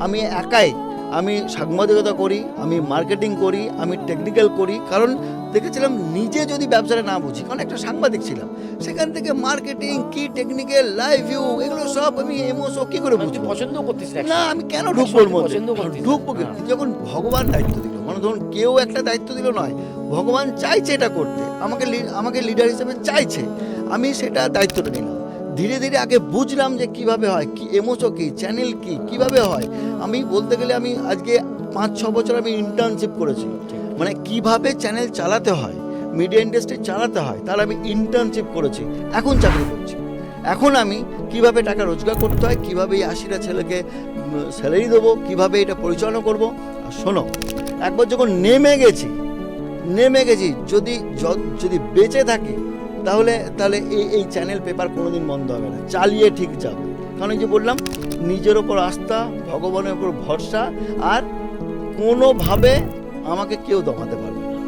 আমি একাই, আমি সাংবাদিকতা করি, আমি মার্কেটিং করি, আমি টেকনিক্যাল করি, কারণ দেখেছিলাম নিজে যদি ব্যবসাটা না বুঝি, কারণ একটা সাংবাদিক ছিলাম, সেখান থেকে মার্কেটিং কি টেকনিক্যাল লাইভ ভিউ এগুলো সব আমি এমওসও কি করে বুঝবো? পছন্দ করতিস না, আমি কেন ঢুকবো ওর মধ্যে? পছন্দ করতিস না। ঢুকবো কি? হ্যাঁ। যখন ভগবান দায়িত্ব দিল, মানে ধরুন কেউ একটা দায়িত্ব দিল নয়, ভগবান চাইছে এটা করতে, আমাকে লিডার হিসেবে চাইছে, আমি সেটা দায়িত্বটা নিলাম। ধীরে ধীরে আগে বুঝলাম যে কিভাবে হয়, কি এমওসও কি, চ্যানেল কি, কিভাবে হয়। আমি বলতে গেলে আমি আজকে 5-6 বছর আমি ইন্টার্নশিপ করেছি, মানে কিভাবে চ্যানেল চালাতে হয়, মিডিয়া ইন্ডাস্ট্রি চালাতে হয়, তার আমি ইন্টার্নশিপ করেছি, এখন চাকরি করছি। এখন আমি কিভাবে টাকা রোজগার করতে হয়, কিভাবে এই 80টা ছেলেকে স্যালারি দেবো, কিভাবে এটা পরিচালনা করব। আর শোনো, একবার যখন নেমে গেছি, যদি বেঁচে থাকি, তাহলে এই চ্যানেল পেপার কোনোদিন বন্ধ হবে না, চালিয়ে ঠিক যাবে। কারণ এই যে বললাম, নিজের ওপর আস্থা, ভগবানের ওপর ভরসা, আর কোনোভাবে আমাকে কেউ দমাতে পারবে না।